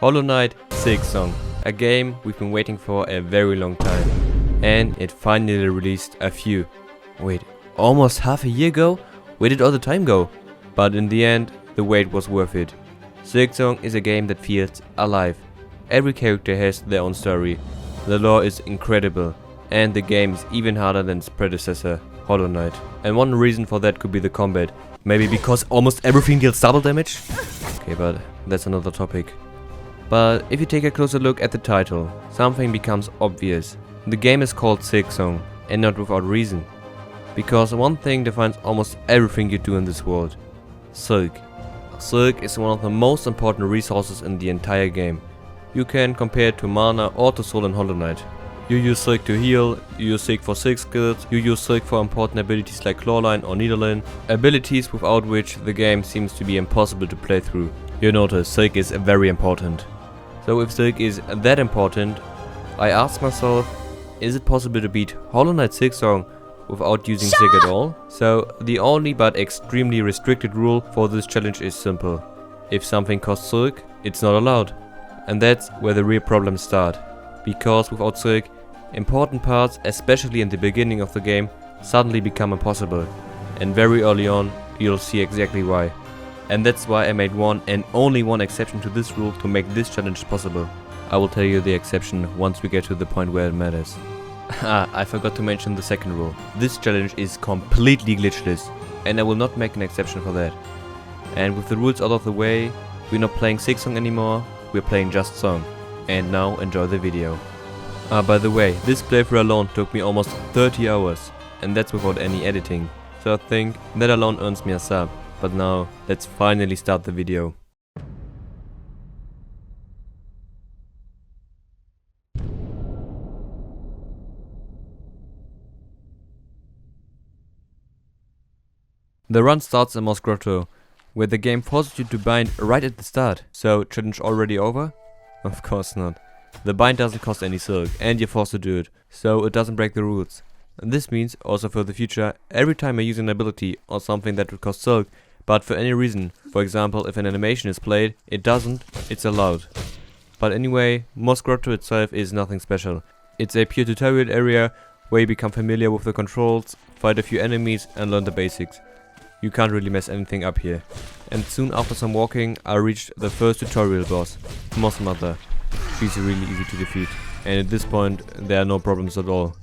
Hollow Knight Silksong, a game we've been waiting for a very long time, and it finally released almost half a year ago? Where did all the time go? But in the end, the wait was worth it. Silksong is a game that feels alive. Every character has their own story, the lore is incredible, and the game is even harder than its predecessor, Hollow Knight. And one reason for that could be the combat. Maybe because almost everything deals double damage? Okay, but that's another topic. But if you take a closer look at the title, something becomes obvious. The game is called Silksong, and not without reason. Because one thing defines almost everything you do in this world. Silk. Silk is one of the most important resources in the entire game. You can compare it to mana or to soul in Hollow Knight. You use Silk to heal, you use Silk for Silk skills, you use Silk for important abilities like Clawline or Needleline, abilities without which the game seems to be impossible to play through. You notice Silk is very important. So if Silk is that important, I ask myself, is it possible to beat Hollow Knight Silksong without using Silk at all? So the only but extremely restricted rule for this challenge is simple. If something costs Silk, it's not allowed. And that's where the real problems start. Because without Silk, important parts, especially in the beginning of the game, suddenly become impossible. And very early on, you'll see exactly why. And that's why I made one and only one exception to this rule to make this challenge possible. I will tell you the exception once we get to the point where it matters. I forgot to mention the second rule. This challenge is completely glitchless, and I will not make an exception for that. And with the rules out of the way, we're not playing Silksong anymore, we're playing just Song. And now enjoy the video. By the way, this playthrough alone took me almost 30 hours, and that's without any editing. So I think that alone earns me a sub. But now, let's finally start the video. The run starts in Moss Grotto, where the game forces you to bind right at the start. So, challenge already over? Of course not. The bind doesn't cost any silk, and you're forced to do it, so it doesn't break the rules. And this means, also for the future, every time I use an ability or something that would cost silk, but for any reason, for example if an animation is played, it doesn't, it's allowed. But anyway, Moss Grotto itself is nothing special. It's a pure tutorial area where you become familiar with the controls, fight a few enemies and learn the basics. You can't really mess anything up here. And soon after some walking, I reached the first tutorial boss, Moss Mother. She's really easy to defeat, and at this point there are no problems at all.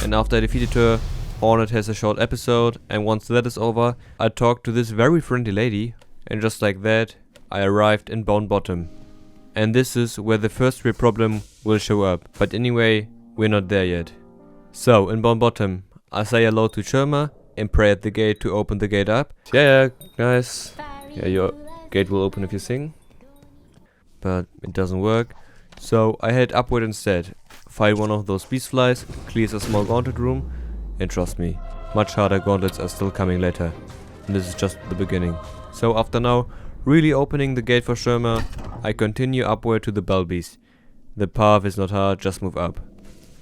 And after I defeated her, Hornet has a short episode, and once that is over, I talked to this very friendly lady, and just like that, I arrived in Bone Bottom. And this is where the first real problem will show up, but anyway, we're not there yet. So, in Bone Bottom, I say hello to Sherma, and pray at the gate to open the gate up. Yeah, guys. Yeah, your gate will open if you sing. But it doesn't work. So I head upward instead, fight one of those beast flies, clears a small gauntlet room, and trust me, much harder gauntlets are still coming later. And this is just the beginning. So after now, really opening the gate for Sherma, I continue upward to the Bell Beast. The path is not hard, just move up.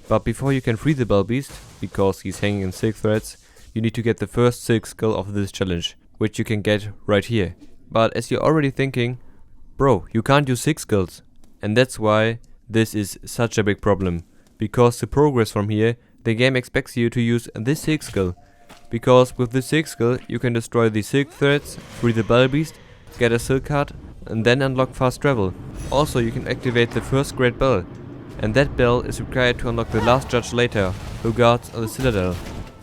But before you can free the Bell Beast, because he's hanging in silk threads, you need to get the first silk skill of this challenge, which you can get right here. But as you're already thinking, bro, you can't use 6 skills. And that's why this is such a big problem. Because to progress from here, the game expects you to use this silk skill. Because with this silk skill, you can destroy the silk threads, free the Bell Beast, get a silk card, and then unlock fast travel. Also, you can activate the first great bell. And that bell is required to unlock the last judge later, who guards the citadel.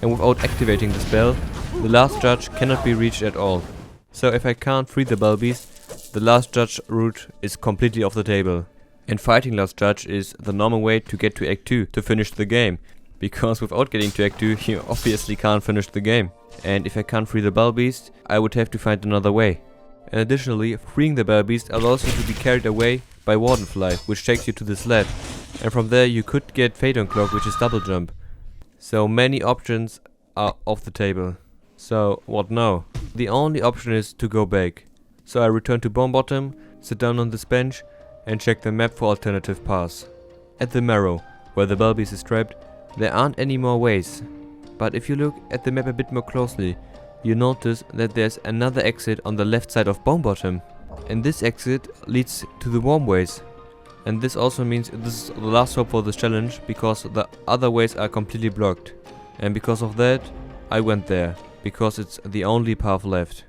And without activating this bell, the last judge cannot be reached at all. So if I can't free the Bell Beast, the last judge route is completely off the table. And fighting last judge is the normal way to get to Act 2 to finish the game. Because without getting to Act 2, you obviously can't finish the game. And if I can't free the Bell Beast, I would have to find another way. And additionally, freeing the Bell Beast allows you to be carried away by Wardenfly, which takes you to this lab. And from there you could get Phaeton Cloak, which is double jump. So many options are off the table. So what now? The only option is to go back. So I return to Bone Bottom, sit down on this bench, and check the map for alternative paths. At the Marrow, where the Bell Beast is trapped, there aren't any more ways. But if you look at the map a bit more closely, you notice that there's another exit on the left side of Bone Bottom. And this exit leads to the warm ways. And this also means this is the last hope for this challenge, because the other ways are completely blocked. And because of that, I went there, because it's the only path left.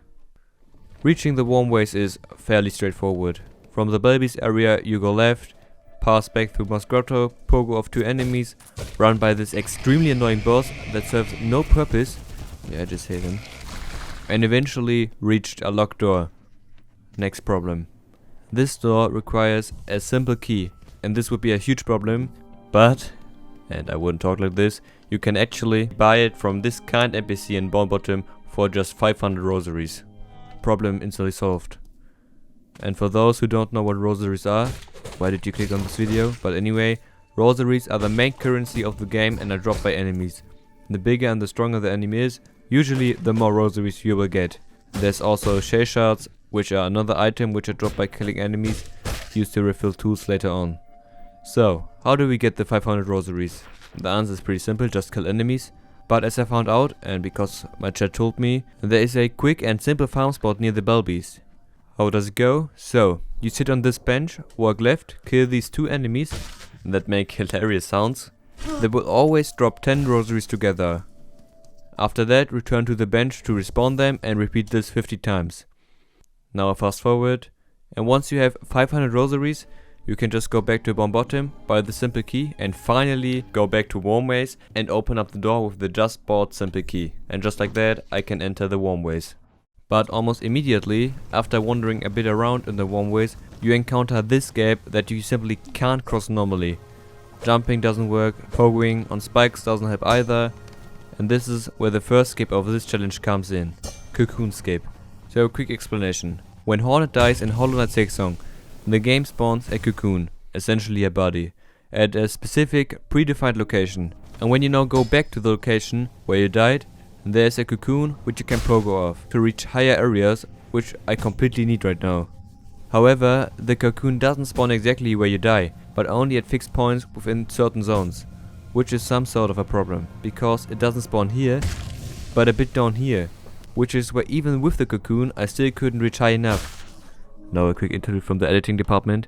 Reaching the warm ways is fairly straightforward. From the Balbies area you go left, pass back through Moss Grotto, pogo off 2 enemies, run by this extremely annoying boss that serves no purpose. Yeah, I just hate him. And eventually reached a locked door. Next problem. This door requires a simple key, and this would be a huge problem, but, and I wouldn't talk like this, you can actually buy it from this kind NPC in Bone Bottom for just 500 rosaries. Problem instantly solved. And for those who don't know what rosaries are, why did you click on this video? But anyway, rosaries are the main currency of the game and are dropped by enemies. The bigger and the stronger the enemy is, usually the more rosaries you will get. There's also shell shards, which are another item which are dropped by killing enemies, used to refill tools later on. So, how do we get the 500 rosaries? The answer is pretty simple, just kill enemies. But as I found out, and because my chat told me, there is a quick and simple farm spot near the Balbies. How does it go? So, you sit on this bench, walk left, kill these 2 enemies that make hilarious sounds. They will always drop 10 rosaries together. After that, return to the bench to respawn them and repeat this 50 times. Now fast forward, and once you have 500 rosaries, you can just go back to Bone Bottom, buy the simple key, and finally go back to Warm Ways and open up the door with the just bought simple key. And just like that, I can enter the Warm Ways. But almost immediately, after wandering a bit around in the Warm Ways, you encounter this gap that you simply can't cross normally. Jumping doesn't work, pogoing on spikes doesn't help either, and this is where the first skip of this challenge comes in. Cocoon skip. So quick explanation. When Hornet dies in Hollow Knight Silksong, the game spawns a cocoon, essentially a body, at a specific predefined location. And when you now go back to the location where you died, there's a cocoon which you can pogo off to reach higher areas, which I completely need right now. However, the cocoon doesn't spawn exactly where you die, but only at fixed points within certain zones, which is some sort of a problem, because it doesn't spawn here, but a bit down here, which is where even with the cocoon I still couldn't reach high enough. Now a quick interlude from the editing department.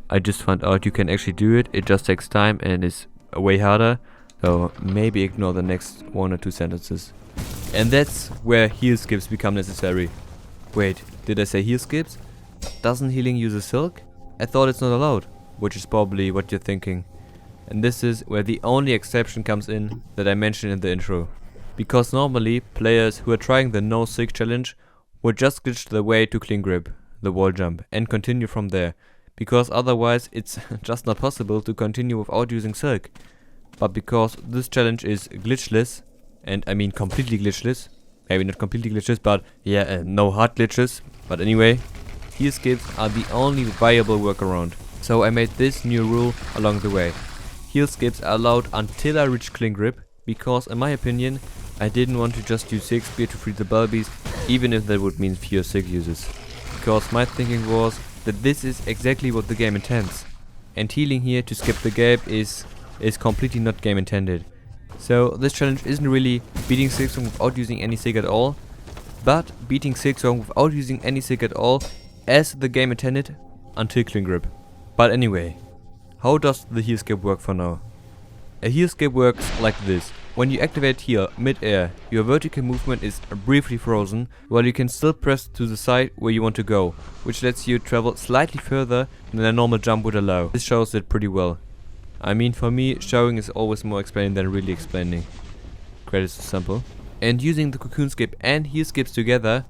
I just found out you can actually do it, it just takes time and is way harder, so maybe ignore the next 1 or 2 sentences. And that's where heal skips become necessary. Wait, did I say heal skips? Doesn't healing use a silk? I thought it's not allowed, which is probably what you're thinking. And this is where the only exception comes in that I mentioned in the intro. Because normally, players who are trying the no silk challenge would just glitch their way to clean grip, the wall jump, and continue from there, because otherwise it's just not possible to continue without using silk. But because this challenge is glitchless, and I mean completely glitchless, maybe not completely glitchless, but yeah, no hard glitches, but anyway, heal skips are the only viable workaround. So I made this new rule along the way. Heal skips are allowed until I reach clean grip, because in my opinion, I didn't want to just use silk spear to free the Balbies, even if that would mean fewer silk uses. Because my thinking was that this is exactly what the game intends. And healing here to skip the gap is completely not game intended. So this challenge isn't really beating Silksong without using any silk at all, but beating Silksong without using any silk at all as the game intended until clean grip. But anyway, how does the heal skip work for now? A heal skip works like this. When you activate heal mid-air, your vertical movement is briefly frozen, while you can still press to the side where you want to go, which lets you travel slightly further than a normal jump would allow. This shows it pretty well. I mean, for me, showing is always more explaining than really explaining. Credits to sample. And using the cocoon skip and heal skips together,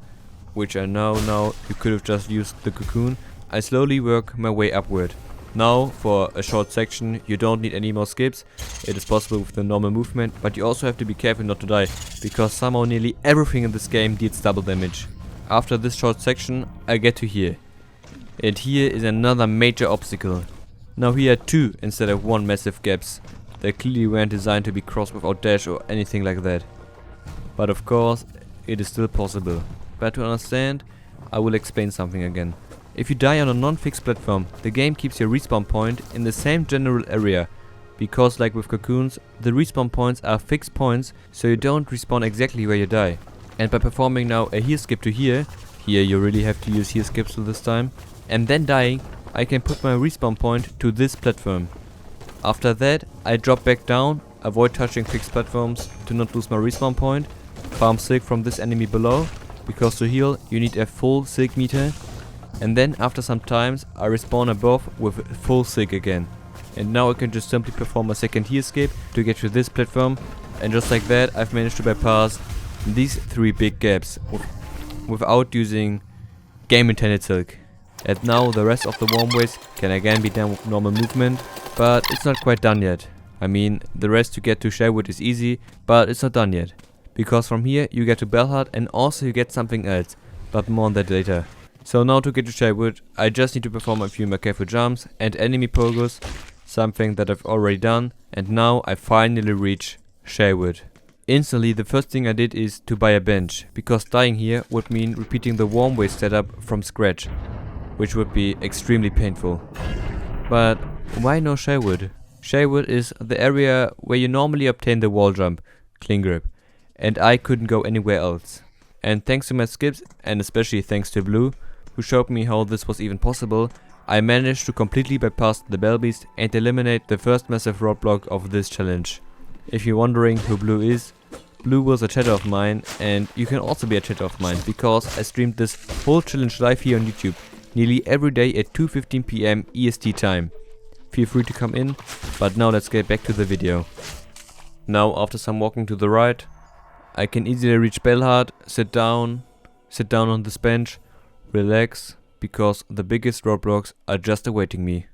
which I know now you could have just used the cocoon, I slowly work my way upward. Now, for a short section, you don't need any more skips. It is possible with the normal movement, but you also have to be careful not to die, because somehow nearly everything in this game deals double damage. After this short section, I get to here. And here is another major obstacle. Now here are 2 instead of 1 massive gaps. They clearly weren't designed to be crossed without dash or anything like that. But of course, it is still possible. But to understand, I will explain something again. If you die on a non-fixed platform, the game keeps your respawn point in the same general area, because like with cocoons, the respawn points are fixed points, so you don't respawn exactly where you die. And by performing now a heal skip to here, Here you really have to use heal skips this time. And then dying, I can put my respawn point to this platform. After that, I drop back down, avoid touching fixed platforms to not lose my respawn point, farm silk from this enemy below, because to heal you need a full silk meter. And then after some times I respawn above with full silk again. And now I can just simply perform a second heal skip to get to this platform, and just like that I've managed to bypass these 3 big gaps without using game intended silk. And now the rest of the warmways can again be done with normal movement, but it's not quite done yet. I mean, the rest to get to Sherwood is easy, but it's not done yet. Because from here you get to Belhard and also you get something else, but more on that later. So now to get to Sherwood, I just need to perform a few more careful jumps and enemy pogos, something that I've already done, and now I finally reach Sherwood. Instantly the first thing I did is to buy a bench, because dying here would mean repeating the warmway setup from scratch, which would be extremely painful. But why no Sherwood? Sherwood is the area where you normally obtain the wall jump, clean grip, and I couldn't go anywhere else. And thanks to my skips, and especially thanks to Blue, who showed me how this was even possible, I managed to completely bypass the Bell Beast and eliminate the first massive roadblock of this challenge. If you're wondering who Blue is, Blue was a chatter of mine, and you can also be a chatter of mine, because I streamed this whole challenge live here on YouTube, nearly every day at 2:15 PM EST time. Feel free to come in, but now let's get back to the video. Now after some walking to the right, I can easily reach Belhard, sit down on this bench, relax, because the biggest roadblocks are just awaiting me.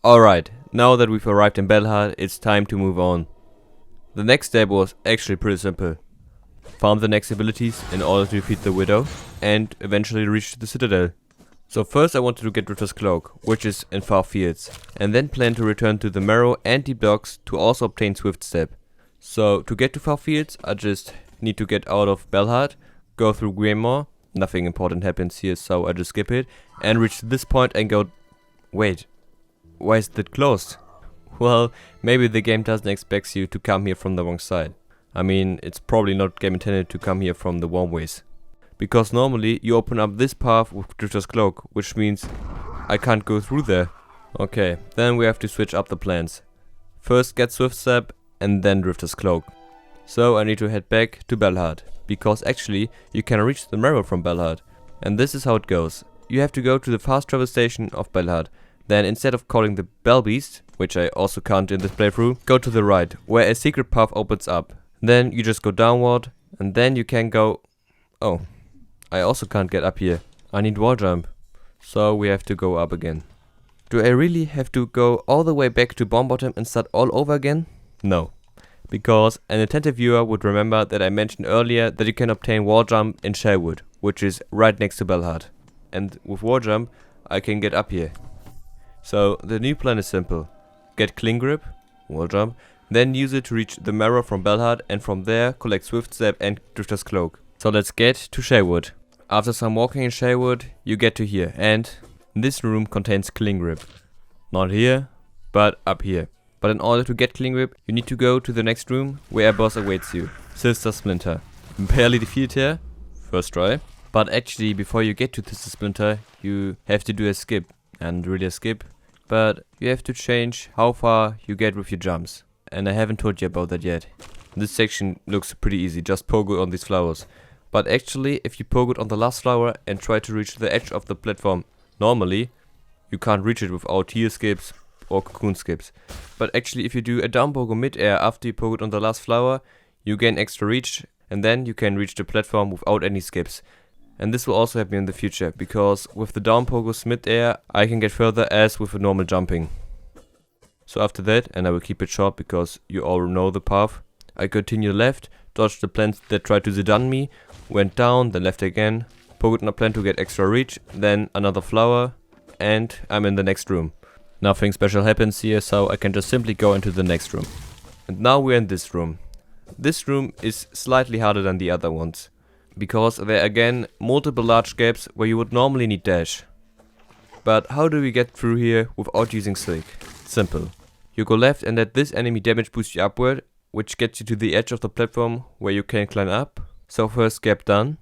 Alright, now that we've arrived in Belhard, it's time to move on. The next step was actually pretty simple. Farm the next abilities in order to defeat the Widow, and eventually reach the Citadel. So first I wanted to get Ritter's Cloak, which is in Far Fields, and then plan to return to the Marrow and the blocks to also obtain Swift Step. So to get to Far Fields, I just need to get out of Belhard, go through Greymoor, nothing important happens here so I just skip it, and reach this point and go... Wait, why is that closed? Well, maybe the game doesn't expect you to come here from the wrong side. I mean, it's probably not game intended to come here from the warmways. Because normally you open up this path with Drifter's Cloak, which means I can't go through there. Okay, then we have to switch up the plans. First get Swift Step and then Drifter's Cloak. So I need to head back to Belhard, because actually you can reach the Marrow from Belhard. And this is how it goes. You have to go to the fast travel station of Belhard. Then instead of calling the Bell Beast, which I also can't in this playthrough, go to the right, where a secret path opens up. Then you just go downward, and then you can go... Oh, I also can't get up here. I need wall jump. So we have to go up again. Do I really have to go all the way back to Bombottom and start all over again? No. Because an attentive viewer would remember that I mentioned earlier that you can obtain wall jump in Sherwood, which is right next to Belhard. And with wall jump, I can get up here. So the new plan is simple. Get clean grip, wall jump, then use it to reach the Marrow from Belhard, and from there collect Swift Step and Drifter's Cloak. So let's get to Sherwood. After some walking in Sherwood, you get to here, and this room contains clean grip. Not here, but up here. But in order to get clean grip, you need to go to the next room where a boss awaits you. Sister Splinter. Barely defeated her, first try. But actually, before you get to Sister Splinter, you have to do a skip. And really a skip. But you have to change how far you get with your jumps. And I haven't told you about that yet. This section looks pretty easy, just pogo on these flowers. But actually, if you pogo it on the last flower and try to reach the edge of the platform normally, you can't reach it without heal skips or cocoon skips. But actually, if you do a down pogo mid-air after you pogo it on the last flower, you gain extra reach, and then you can reach the platform without any skips. And this will also happen in the future, because with the down pogos mid-air, I can get further as with a normal jumping. So after that, and I will keep it short because you all know the path, I continue left, dodged the plants that tried to Zidane me, went down, then left again, pogoed on a plant to get extra reach, then another flower, and I'm in the next room. Nothing special happens here, so I can just simply go into the next room. And now we're in this room. This room is slightly harder than the other ones, because there are again multiple large gaps where you would normally need dash. But how do we get through here without using Silk? Simple. You go left and let this enemy damage boost you upward, which gets you to the edge of the platform where you can climb up. So first gap done,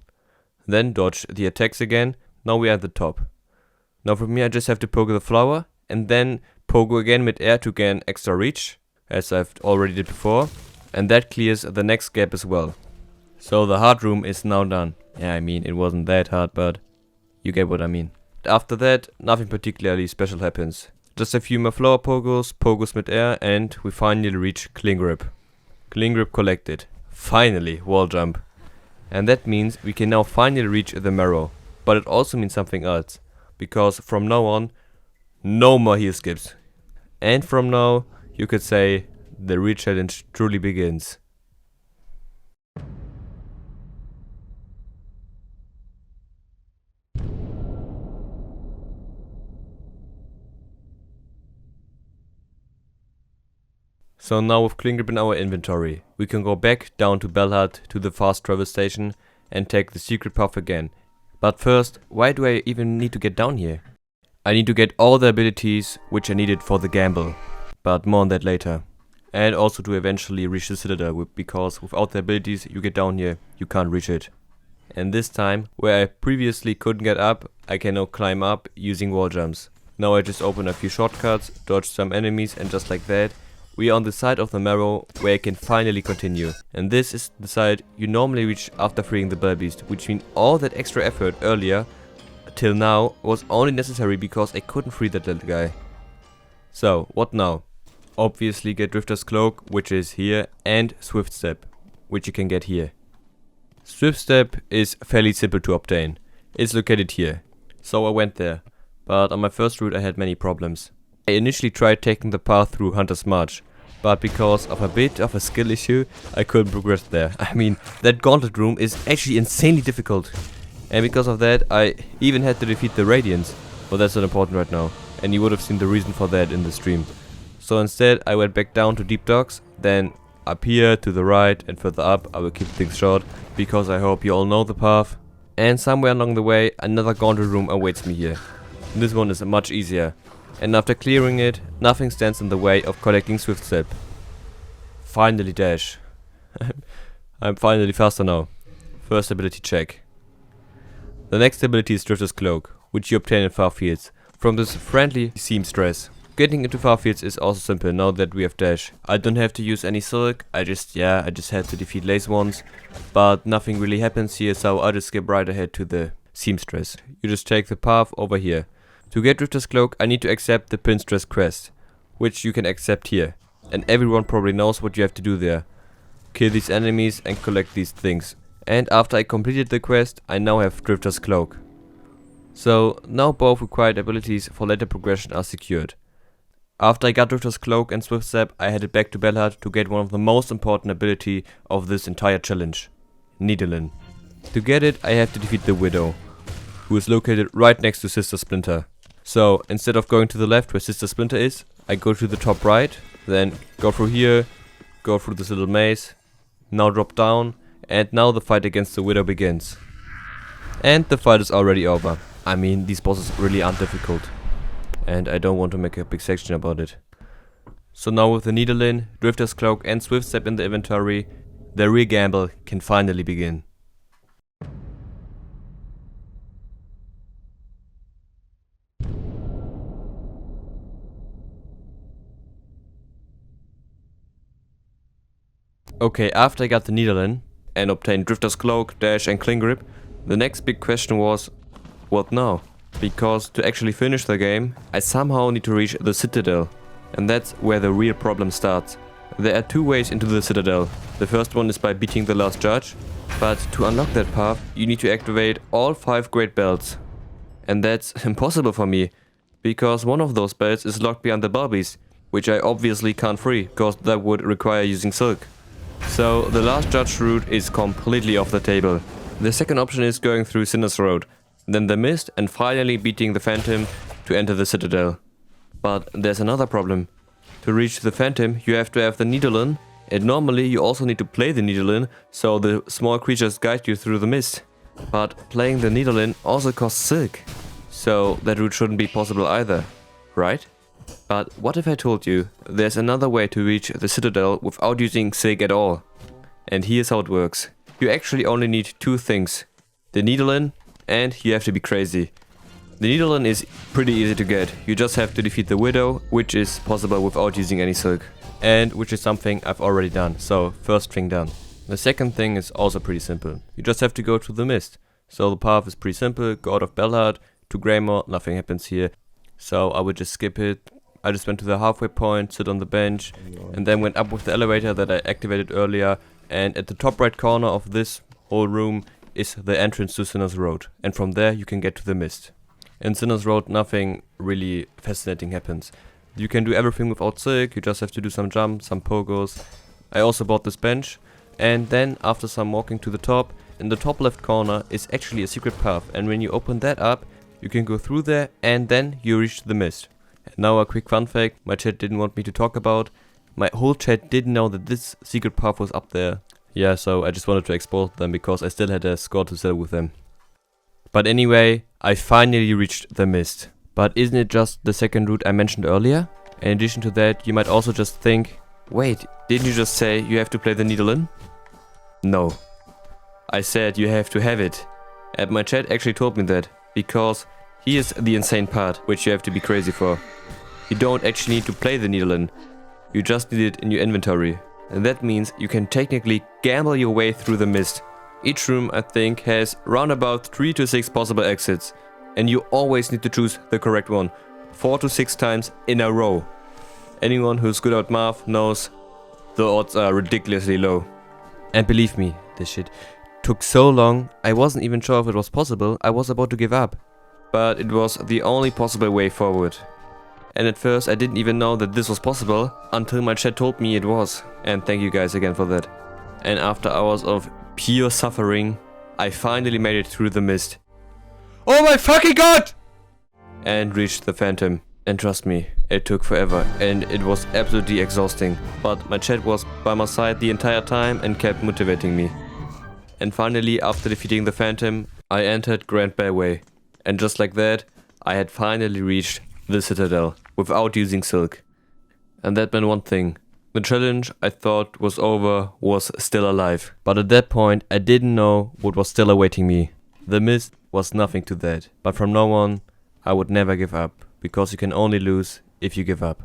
then dodge the attacks again. Now we are at the top. Now from here I just have to poke the flower and then poke again mid-air to gain extra reach, as I've already did before. And that clears the next gap as well. So the hard room is now done. Yeah, I mean, it wasn't that hard, but you get what I mean. After that, nothing particularly special happens. Just a few more flower pogos mid-air, and we finally reach Cling Grip. Cling Grip collected. Finally, wall jump. And that means we can now finally reach the marrow. But it also means something else. Because from now on, no more heal skips. And from now, you could say, the real challenge truly begins. So now with Cling Grip in our inventory, we can go back down to Belhard to the fast travel station and take the secret path again. But first, why do I even need to get down here? I need to get all the abilities which I needed for the gamble, but more on that later. And also to eventually reach the citadel, because without the abilities you get down here, you can't reach it. And this time, where I previously couldn't get up, I can now climb up using wall jumps. Now I just open a few shortcuts, dodge some enemies, and just like that, we are on the side of the marrow where I can finally continue. And this is the side you normally reach after freeing the Bell Beast, which means all that extra effort earlier till now was only necessary because I couldn't free that little guy. So, what now? Obviously get Drifter's Cloak, which is here, and Swift Step, which you can get here. Swift Step is fairly simple to obtain. It's located here. So I went there, but on my first route I had many problems. I initially tried taking the path through Hunter's March, but because of a bit of a skill issue, I couldn't progress there. I mean, that gauntlet room is actually insanely difficult. And because of that, I even had to defeat the Radiants. But that's not important right now, and you would have seen the reason for that in the stream. So instead, I went back down to Deep Docks, then up here to the right, and further up. I will keep things short, because I hope you all know the path. And somewhere along the way, another gauntlet room awaits me here. This one is much easier. And after clearing it, nothing stands in the way of collecting Swift Step. Finally dash. I'm finally faster now. First ability check. The next ability is Drifter's Cloak, which you obtain in far fields, from this friendly seamstress. Getting into far fields is also simple now that we have dash. I don't have to use any silk, I just had to defeat lace ones, but nothing really happens here, so I just skip right ahead to the seamstress. You just take the path over here. To get Drifter's Cloak, I need to accept the Pinstress quest, which you can accept here. And everyone probably knows what you have to do there. Kill these enemies and collect these things. And after I completed the quest, I now have Drifter's Cloak. So now both required abilities for later progression are secured. After I got Drifter's Cloak and Swift Step, I headed back to Belhard to get one of the most important ability of this entire challenge, Needlin. To get it, I have to defeat the Widow, who is located right next to Sister Splinter. So, instead of going to the left where Sister Splinter is, I go to the top right, then go through here, go through this little maze, now drop down, and now the fight against the Widow begins. And the fight is already over. I mean, these bosses really aren't difficult. And I don't want to make a big section about it. So now with the Needle-In, Drifter's Cloak and Swift Step in the inventory, the real gamble can finally begin. Okay, after I got the Needle in and obtained Drifter's Cloak, Dash and Cling Grip, the next big question was, what now? Because to actually finish the game, I somehow need to reach the Citadel. And that's where the real problem starts. There are two ways into the Citadel. The first one is by beating the last judge, but to unlock that path, you need to activate all 5 great belts. And that's impossible for me, because one of those belts is locked behind the Bell Beast, which I obviously can't free, because that would require using Silk. So the last judge route is completely off the table. The second option is going through Sinner's Road, then the Mist, and finally beating the Phantom to enter the Citadel. But there's another problem. To reach the Phantom, you have to have the Needle in, and normally you also need to play the Needle in, so the small creatures guide you through the mist. But playing the Needle in also costs Silk. So that route shouldn't be possible either, right? But what if I told you there's another way to reach the citadel without using Silk at all? And here's how it works. You actually only need two things. The Needle and you have to be crazy. The Needle is pretty easy to get. You just have to defeat the Widow, which is possible without using any Silk. And which is something I've already done, so first thing done. The second thing is also pretty simple. You just have to go to the Mist. So the path is pretty simple, go out of Bellhard to Greymore, nothing happens here. So I would just skip it. I just went to the halfway point, sit on the bench, and then went up with the elevator that I activated earlier. And at the top right corner of this whole room is the entrance to Sinner's Road. And from there you can get to the Mist. In Sinner's Road nothing really fascinating happens. You can do everything without Silk, you just have to do some jumps, some pogos. I also bought this bench. And then after some walking to the top, in the top left corner is actually a secret path. And when you open that up, you can go through there and then you reach the Mist. And now a quick fun fact my chat didn't want me to talk about. My whole chat didn't know that this secret path was up there. Yeah, so I just wanted to export them because I still had a score to settle with them. But anyway, I finally reached the Mist. But isn't it just the second route I mentioned earlier? In addition to that, you might also just think, wait, didn't you just say you have to play the Needle? No. I said you have to have it. And my chat actually told me that. Because here's the insane part, which you have to be crazy for. You don't actually need to play the Needle. You just need it in your inventory. And that means you can technically gamble your way through the Mist. Each room, I think, has round about 3 to 6 possible exits. And you always need to choose the correct one. 4 to 6 times in a row. Anyone who's good at math knows the odds are ridiculously low. And believe me, this shit took so long, I wasn't even sure if it was possible. I was about to give up. But it was the only possible way forward. And at first I didn't even know that this was possible until my chat told me it was. And thank you guys again for that. And after hours of pure suffering, I finally made it through the Mist. Oh my fucking god! And reached the Phantom. And trust me, it took forever and it was absolutely exhausting. But my chat was by my side the entire time and kept motivating me. And finally, after defeating the Phantom, I entered Grand Bellway. And just like that, I had finally reached the Citadel without using Silk. And that meant one thing. The challenge I thought was over was still alive. But at that point, I didn't know what was still awaiting me. The Mist was nothing to that. But from now on, I would never give up. Because you can only lose if you give up.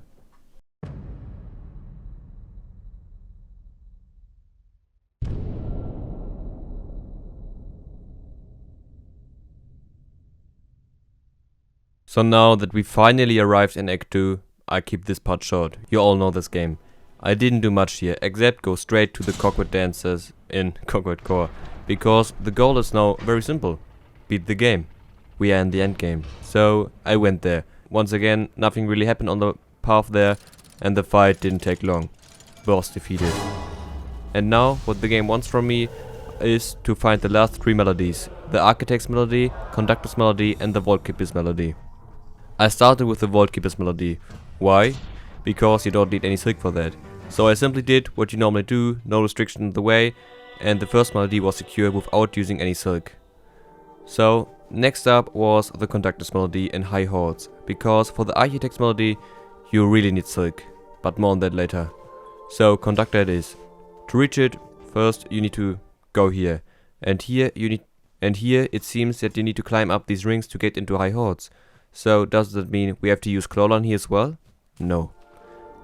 So now that we finally arrived in Act 2, I keep this part short. You all know this game. I didn't do much here, except go straight to the Cockwood Dancers in Cockwood Core. Because the goal is now very simple. Beat the game. We are in the end game. So I went there. Once again, nothing really happened on the path there, and the fight didn't take long. Boss defeated. And now, what the game wants from me is to find the last 3 melodies. The Architect's Melody, Conductor's Melody, and the Vault Keeper's Melody. I started with the Vault Keeper's Melody. Why? Because you don't need any Silk for that. So I simply did what you normally do, no restriction in the way, and the first melody was secure without using any Silk. So, next up was the Conductor's Melody in High Halls, because for the Architect's Melody you really need Silk, but more on that later. So Conductor it is. To reach it, first you need to go here, and here it seems that you need to climb up these rings to get into High Halls. So does that mean we have to use Clawline here as well? No.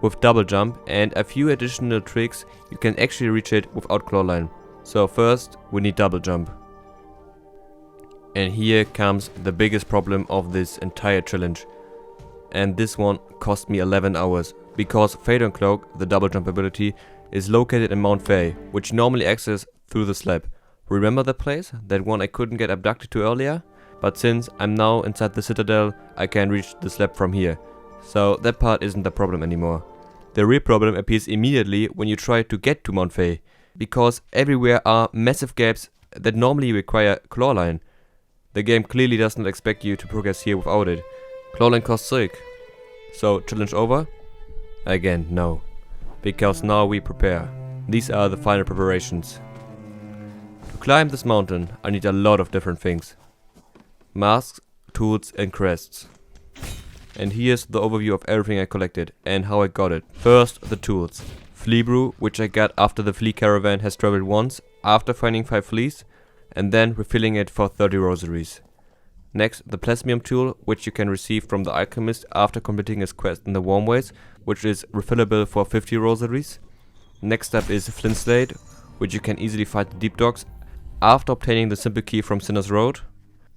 With double jump and a few additional tricks you can actually reach it without Clawline. So first we need double jump. And here comes the biggest problem of this entire challenge. And this one cost me 11 hours. Because Fade on Cloak, the double jump ability, is located in Mount Faye, which normally access through the slab. Remember that place? That one I couldn't get abducted to earlier? But since I'm now inside the Citadel, I can reach the slab from here. So that part isn't the problem anymore. The real problem appears immediately when you try to get to Mount Faye. Because everywhere are massive gaps that normally require Clawline. The game clearly does not expect you to progress here without it. Clawline costs Silk. So, challenge over? Again, no. Because now we prepare. These are the final preparations. To climb this mountain, I need a lot of different things. Masks, tools and crests. And here's the overview of everything I collected and how I got it. First, the tools. Flea brew, which I got after the flea caravan has traveled once, after finding 5 fleas, and then refilling it for 30 rosaries. Next, the plasmium tool, which you can receive from the alchemist after completing his quest in the Warmways, which is refillable for 50 rosaries. Next up is flint slate, which you can easily find in deep docks after obtaining the simple key from Sinner's Road.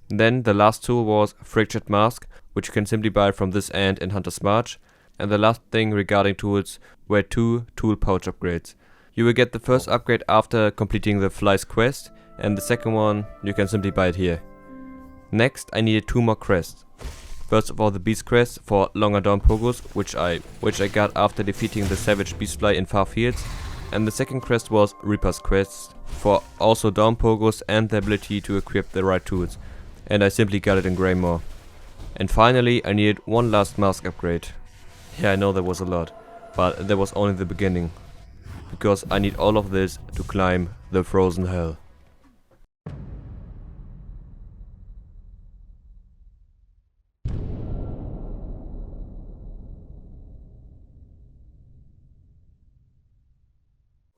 Then the last tool was fractured mask, which you can simply buy from this end in Hunter's March. And the last thing regarding tools were 2 tool pouch upgrades. You will get the first upgrade after completing the Fly's quest, and the second one you can simply buy it here. Next, I needed 2 more crests. First of all, the beast crest for longer down pogos, which I got after defeating the savage beastfly in far fields. And the second crest was Reaper's quest for also down pogos and the ability to equip the right tools. And I simply got it in Greymore. And finally, I needed 1 last mask upgrade. Yeah, I know that was a lot, but that was only the beginning, because I need all of this to climb the frozen hell.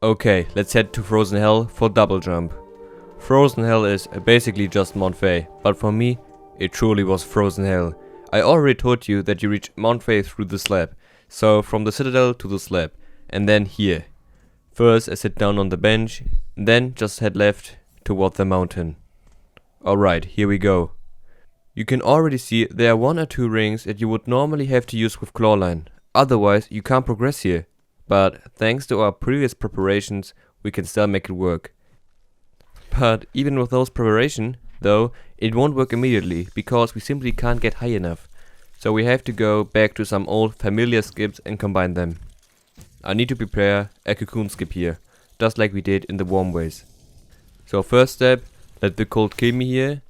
Okay, let's head to Frozen Hell for double jump. Frozen Hell is basically just Mount Faye, but for me, it truly was Frozen Hell. I already told you that you reach Mount Faye through the slab, so from the citadel to the slab, and then here. First I sit down on the bench, then just head left toward the mountain. Alright, here we go. You can already see there are 1 or 2 rings that you would normally have to use with clawline, otherwise you can't progress here. But thanks to our previous preparations, we can still make it work. But even with those preparations, though, it won't work immediately, because we simply can't get high enough. So we have to go back to some old familiar skips and combine them. I need to prepare a cocoon skip here, just like we did in the Warmways. So first step, let the cold kill me here.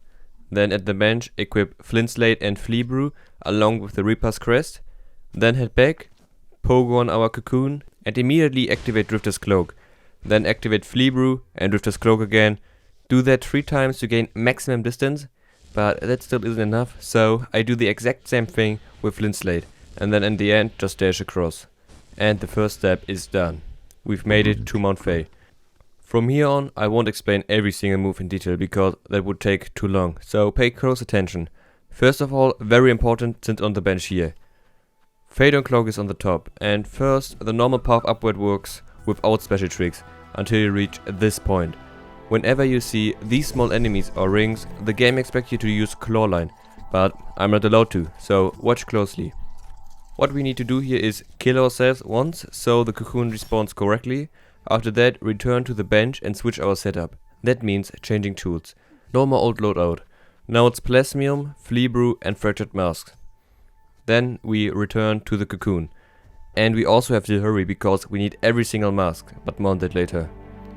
Then at the bench, equip flint slate and flea brew along with the Reaper's crest. Then head back, pogo on our cocoon, and immediately activate Drifter's cloak. Then activate flea brew and Drifter's cloak again. Do that 3 times to gain maximum distance, but that still isn't enough, so I do the exact same thing with flint slate, and then in the end just dash across. And the first step is done. We've made it to Mount Faye. From here on I won't explain every single move in detail because that would take too long, so pay close attention. First of all, very important, since on the bench here. Phaedon Cloak is on the top, and first the normal path upward works without special tricks until you reach this point. Whenever you see these small enemies or rings, the game expects you to use clawline, but I'm not allowed to, so watch closely. What we need to do here is kill ourselves once so the cocoon respawns correctly. After that, return to the bench and switch our setup. That means changing tools. No more old loadout. Now it's plasmium, flea brew and fractured masks. Then we return to the cocoon. And we also have to hurry because we need every single mask, but more on that later.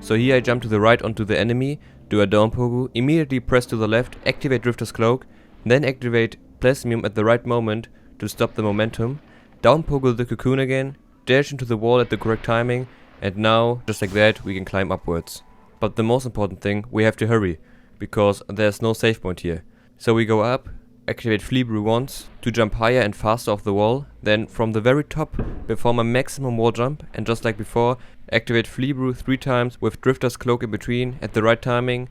So here I jump to the right onto the enemy, do a down pogo, immediately press to the left, activate Drifter's cloak, then activate plasmium at the right moment to stop the momentum, down pogo the cocoon again, dash into the wall at the correct timing, and now, just like that, we can climb upwards. But the most important thing, we have to hurry, because there's no save point here. So we go up, activate flea brew once to jump higher and faster off the wall, then from the very top perform a maximum wall jump, and just like before, activate flea brew 3 times with Drifter's cloak in between at the right timing.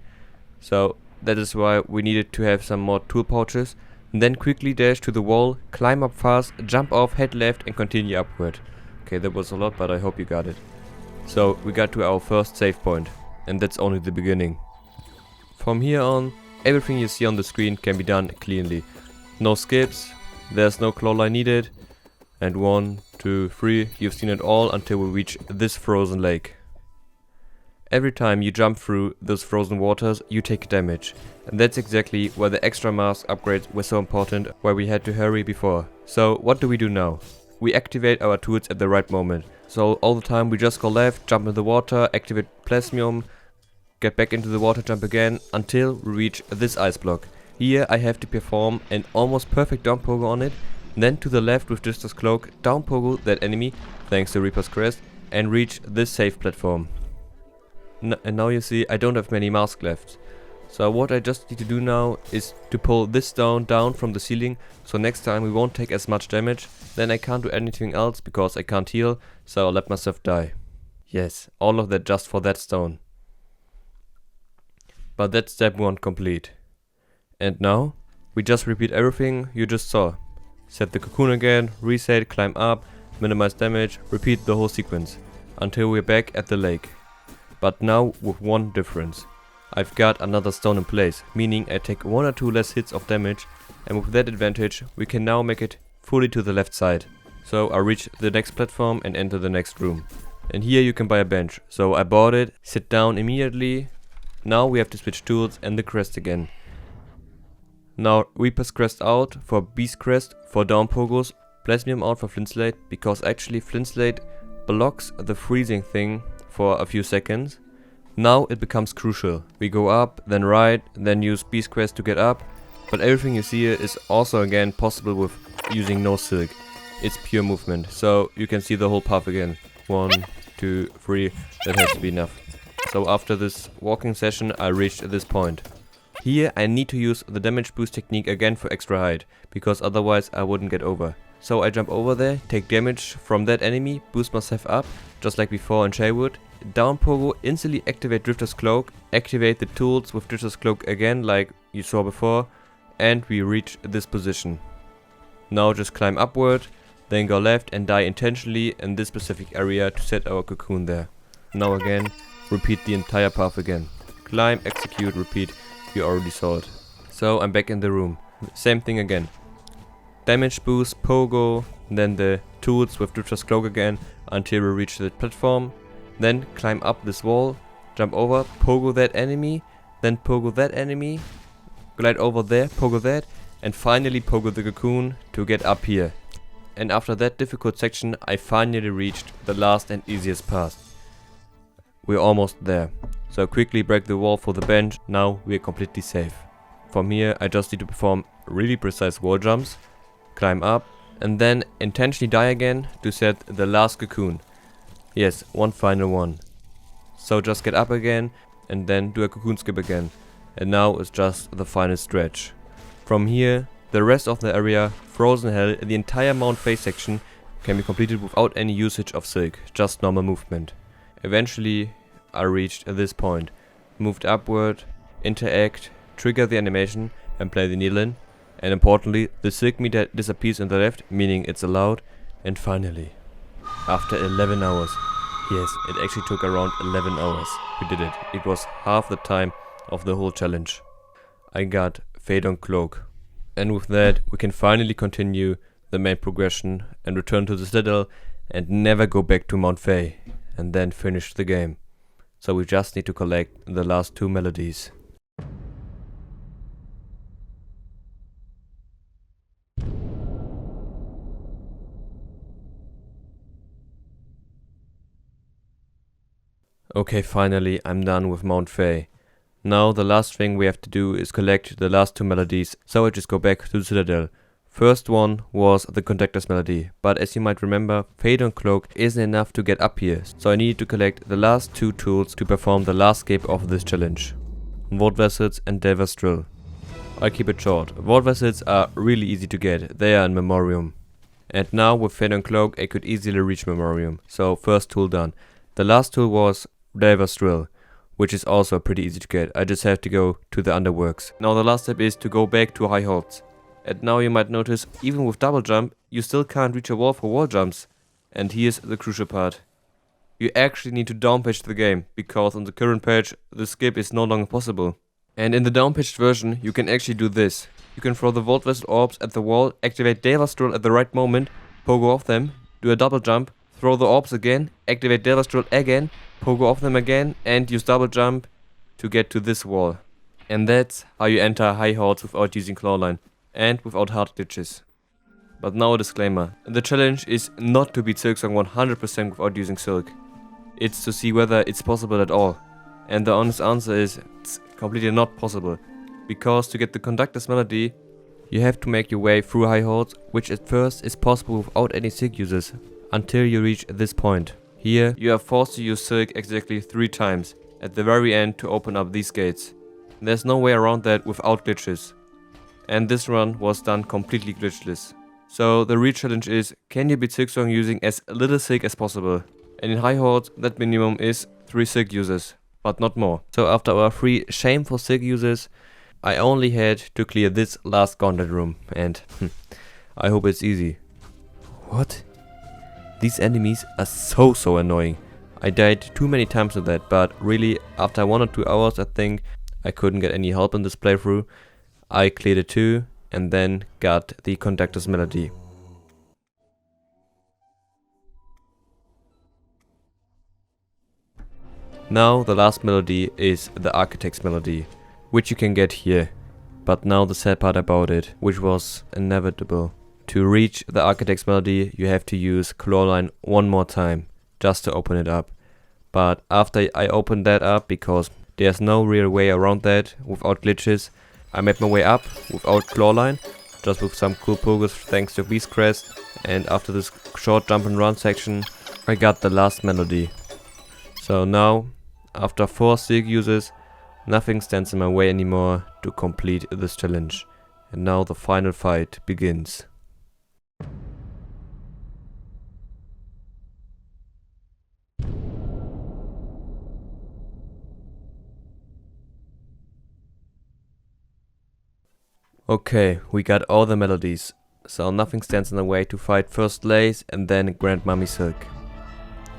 So that is why we needed to have some more tool pouches. And then quickly dash to the wall, climb up fast, jump off, head left and continue upward. Okay, that was a lot, but I hope you got it. So we got to our first save point, and that's only the beginning. From here on, everything you see on the screen can be done cleanly. No skips, there's no clawline needed, and 1, 2, 3, you've seen it all until we reach this frozen lake. Every time you jump through those frozen waters, you take damage. And that's exactly why the extra mask upgrades were so important, why we had to hurry before. So what do we do now? We activate our tools at the right moment. So all the time we just go left, jump in the water, activate plasmium, get back into the water, jump again, until we reach this ice block. Here I have to perform an almost perfect down pogo on it, then to the left with Drifter's cloak, down pogo that enemy, thanks to Reaper's crest, and reach this safe platform. And now you see I don't have many masks left. So what I just need to do now is to pull this stone down from the ceiling, so next time we won't take as much damage. Then I can't do anything else because I can't heal, so I'll let myself die. Yes, all of that just for that stone. But that's step 1 complete. And now, we just repeat everything you just saw. Set the cocoon again, reset, climb up, minimize damage, repeat the whole sequence. Until we're back at the lake. But now with one difference. I've got another stone in place, meaning I take 1 or 2 less hits of damage, and with that advantage we can now make it fully to the left side. So I reach the next platform and enter the next room. And here you can buy a bench, so I bought it, sit down immediately. Now we have to switch tools and the crest again. Now Reaper's crest out for Beast crest for down pogos, Plasmium out for Flint slate, because actually Flint slate blocks the freezing thing for a few seconds. Now it becomes crucial. We go up, then right, then use Beast Quest to get up. But everything you see here is also again possible with using no silk. It's pure movement, so you can see the whole path again. 1, 2, 3, that has to be enough. So after this walking session I reached this point. Here I need to use the damage boost technique again for extra height, because otherwise I wouldn't get over. So I jump over there, take damage from that enemy, boost myself up, just like before in Shaywood. Down pogo, instantly activate Drifter's Cloak, activate the tools with Drifter's Cloak again like you saw before, and we reach this position. Now just climb upward, then go left and die intentionally in this specific area to set our cocoon there. Now again, repeat the entire path again. Climb, execute, repeat, you already saw it. So I'm back in the room, same thing again. Damage boost, pogo, then the tools with Drifter's Cloak again until we reach the platform. Then climb up this wall, jump over, pogo that enemy, then pogo that enemy, glide over there, pogo that, and finally pogo the cocoon to get up here. And after that difficult section I finally reached the last and easiest part. We're almost there. So quickly break the wall for the bench, now we're completely safe. From here I just need to perform really precise wall jumps, climb up, and then intentionally die again to set the last cocoon. Yes, one final one. So just get up again and then do a cocoon skip again. And now it's just the final stretch. From here, the rest of the area, Frozen Hell, the entire Mount Faye section can be completed without any usage of silk, just normal movement. Eventually I reached this point, moved upward, interact, trigger the animation and play the kneel-in. And importantly, the silk meter disappears on the left, meaning it's allowed. And finally, after 11 hours, yes, it actually took around 11 hours, we did it. It was half the time of the whole challenge. I got Phaedon Cloak. And with that, we can finally continue the main progression and return to the Citadel and never go back to Mount Faye. And then finish the game. So we just need to collect the last 2 melodies. Okay, finally I'm done with Mount Faye. Now the last thing we have to do is collect the last 2 melodies, so I just go back to the Citadel. First one was the Conductor's Melody, but as you might remember, Phaedon Cloak isn't enough to get up here, so I need to collect the last 2 tools to perform the last skip of this challenge. Vault Vessels and Delver's Drill. I'll keep it short. Vault Vessels are really easy to get, they are in Memorium. And now with Phaedon Cloak I could easily reach Memorium, so first tool done. The last tool was Delver's Drill, which is also pretty easy to get. I just have to go to the underworks. Now the last step is to go back to High Holds. And now you might notice, even with double jump, you still can't reach a wall for wall jumps. And here's the crucial part. You actually need to downpatch the game, because on the current patch, the skip is no longer possible. And in the downpatched version, you can actually do this. You can throw the Vault Vessel orbs at the wall, activate Delver's Drill at the right moment, pogo off them, do a double jump, throw the orbs again, activate Delver's Drill again, pogo off them again, and use double jump to get to this wall. And that's how you enter High Holds without using Clawline, and without hard glitches. But now a disclaimer, the challenge is not to beat Silksong 100% without using Silk. It's to see whether it's possible at all. And the honest answer is, it's completely not possible. Because to get the Conductor's Melody, you have to make your way through High Holds, which at first is possible without any Silk uses, until you reach this point. Here, you are forced to use Silk exactly 3 times, at the very end to open up these gates. There's no way around that without glitches. And this run was done completely glitchless. So the real challenge is, can you beat Silksong using as little Silk as possible? And in High Horde, that minimum is 3 Silk users, but not more. So after our 3 shameful Silk users, I only had to clear this last gauntlet room, and I hope it's easy. What? These enemies are so annoying. I died too many times with that, but really after 1 or 2 hours I think I couldn't get any help in this playthrough. I cleared it too, and then got the Conductor's Melody. Now the last melody is the Architect's Melody, which you can get here. But now the sad part about it, which was inevitable. To reach the Architect's Melody you have to use Clawline one more time, just to open it up. But after I opened that up, because there's no real way around that without glitches, I made my way up without Clawline, just with some cool pogus thanks to Beast Crest, and after this short jump and run section I got the last melody. So now, after 4 Silk uses, nothing stands in my way anymore to complete this challenge. And now the final fight begins. Okay, we got all the melodies, so nothing stands in the way to fight first Lace and then Grandmummy Silk.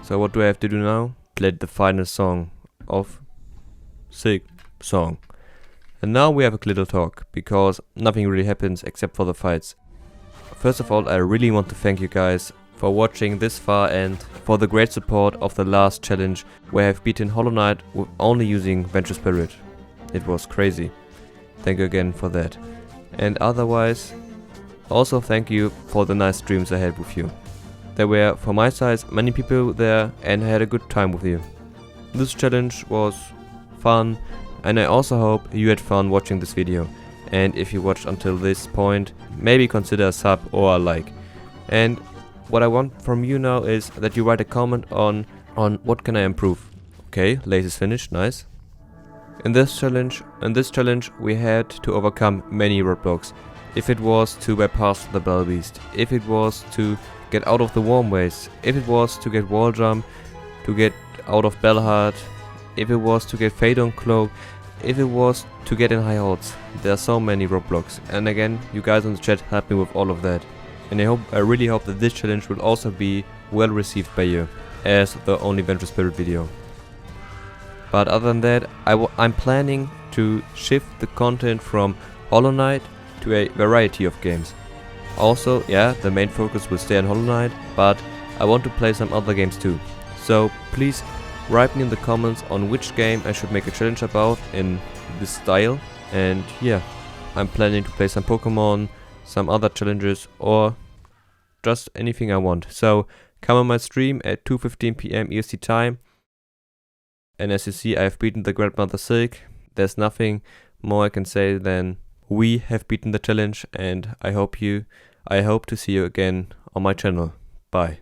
So what do I have to do now? Play the final song of Silksong. And now we have a little talk, because nothing really happens except for the fights. First of all, I really want to thank you guys for watching this far and for the great support of the last challenge where I've beaten Hollow Knight with only using Venture Spirit. It was crazy. Thank you again for that. And otherwise, also thank you for the nice streams I had with you. There were, for my size, many people there and I had a good time with you. This challenge was fun, and I also hope you had fun watching this video. And if you watched until this point, maybe consider a sub or a like. And what I want from you now is that you write a comment on what can I improve. Okay, Lace is finished, nice. In this challenge we had to overcome many roadblocks. If it was to bypass the Bell Beast, if it was to get out of the Warm Waste, if it was to get wall jump, to get out of Bellheart, if it was to get Fade on Cloak, if it was to get in High Hordes. There are so many roadblocks, and again, you guys in the chat helped me with all of that. And I really hope that this challenge will also be well received by you, as the only Venture Spirit video. But other than that, I'm planning to shift the content from Hollow Knight to a variety of games. Also, yeah, the main focus will stay on Hollow Knight, but I want to play some other games too. So please write me in the comments on which game I should make a challenge about in this style. And yeah, I'm planning to play some Pokemon, some other challenges, or just anything I want. So come on my stream at 2:15 PM EST time. And as you see, I have beaten the Grandmother Silk. There's nothing more I can say than we have beaten the challenge, and I hope to see you again on my channel. Bye.